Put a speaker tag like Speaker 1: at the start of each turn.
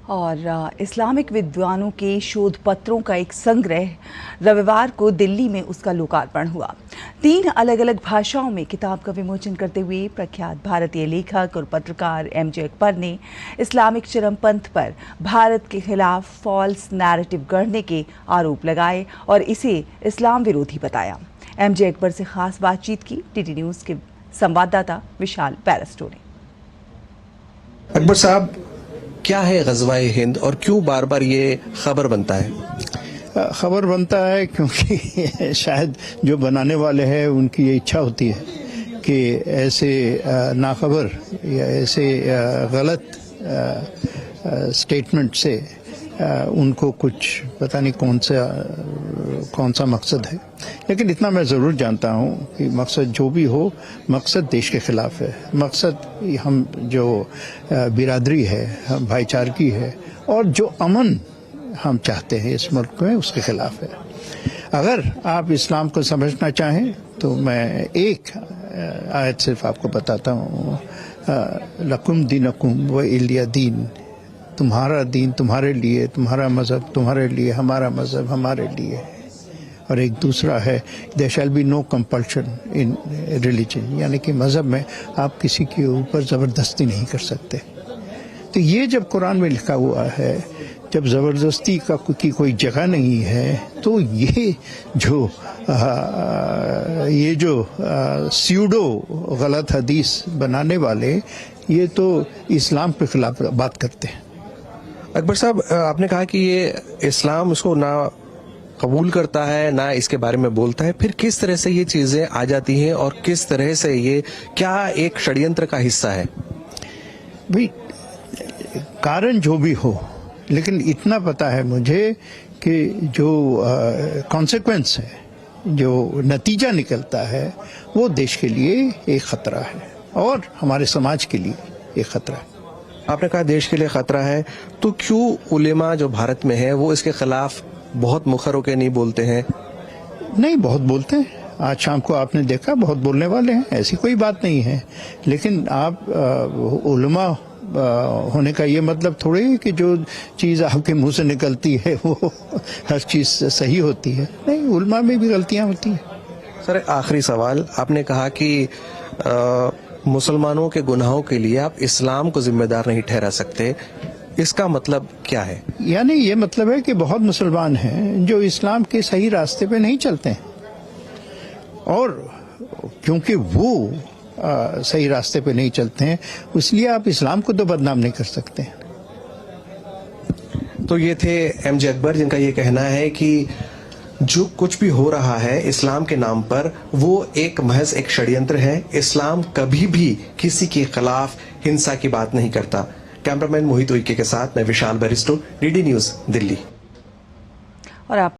Speaker 1: اور اسلامک विद्वानों के शोध पत्रों का एक संग्रह रविवार को दिल्ली में उसका लोकार्पण हुआ। 3 अलग-अलग भाषाओं में किताब का विमोचन करते हुए प्रख्यात भारतीय लेखक और पत्रकार MJ अकबर ने इस्लामिक चरमपंथ पर भारत के खिलाफ फॉल्स नैरेटिव गढ़ने के आरोप लगाए और इसे इस्लाम विरोधी बताया। MJ अकबर से खास बातचीत की DD न्यूज़ के संवाददाता विशाल पैरास्टो ने।
Speaker 2: अकबर साहब, क्या है ग़ज़वा-ए हिंद और क्यों बार बार ये खबर बनता है?
Speaker 3: खबर बनता है क्योंकि शायद जो बनाने वाले हैं उनकी ये इच्छा होती है कि ऐसे नाखबर या ऐसे गलत स्टेटमेंट से उनको कुछ पता नहीं कौन सा मकसद है, लेकिन इतना मैं ज़रूर जानता हूँ कि मकसद जो भी हो, मकसद देश के ख़िलाफ़ है। मकसद हम जो बिरादरी है, हम भाईचारगी है और जो अमन हम चाहते हैं इस मुल्क में, उसके ख़िलाफ़ है। अगर आप इस्लाम को समझना चाहें तो मैं एक आयत सिर्फ आपको बताता हूँ, लकुम दीनकुम व इलिया दीन, तुम्हारा दीन तुम्हारे लिए, तुम्हारा मज़हब तुम्हारे लिए, हमारा मज़हब हमारे लिए। और एक दूसरा है there shall be no compulsion in religion, यानी कि मज़हब में आप किसी के ऊपर ज़बरदस्ती नहीं कर सकते। तो ये जब कुरान में लिखा हुआ है, जब ज़बरदस्ती की कोई जगह नहीं है, तो ये जो स्यूडो गलत हदीस बनाने वाले, ये तो इस्लाम के खिलाफ बात करते हैं।
Speaker 2: अकबर साहब, आपने कहा कि ये इस्लाम उसको ना कबूल करता है ना इसके बारे में बोलता है, फिर किस तरह से ये चीज़ें आ जाती हैं और किस तरह से ये क्या एक षड्यंत्र का हिस्सा है?
Speaker 3: भाई, कारण जो भी हो, लेकिन इतना पता है मुझे कि जो कॉन्सिक्वेंस है, जो नतीजा निकलता है, वो देश के लिए एक ख़तरा है और हमारे समाज के लिए एक ख़तरा है।
Speaker 2: आपने कहा देश के लिए खतरा है, तो क्यों उलेमा जो भारत में है वो इसके खिलाफ बहुत मुखर होकर नहीं बोलते हैं?
Speaker 3: नहीं, बहुत बोलते हैं। आज शाम को आपने देखा, बहुत बोलने वाले हैं, ऐसी कोई बात नहीं है। लेकिन आप उलेमा होने का ये मतलब थोड़ी है कि जो चीज़ आपके मुंह से निकलती है वो हर चीज़ सही होती है। नहीं, उलेमा में भी गलतियाँ होती हैं।
Speaker 2: सर, आखिरी सवाल, आपने कहा कि मुसलमानों के गुनाहों के लिए आप इस्लाम को जिम्मेदार नहीं ठहरा सकते, इसका मतलब क्या है?
Speaker 3: यानी ये मतलब है कि बहुत मुसलमान हैं जो इस्लाम के सही रास्ते पे नहीं चलते हैं, और क्योंकि वो सही रास्ते पे नहीं चलते हैं, इसलिए आप इस्लाम को तो बदनाम नहीं कर सकते।
Speaker 2: तो ये थे MJ अकबर, जिनका ये कहना है कि जो कुछ भी हो रहा है इस्लाम के नाम पर, वो एक महज एक षड्यंत्र है। इस्लाम कभी भी किसी के खिलाफ हिंसा की बात नहीं करता। कैमरामैन मोहित उइके के साथ मैं विशाल बैरिस्टो, DD न्यूज़, दिल्ली।
Speaker 1: और आप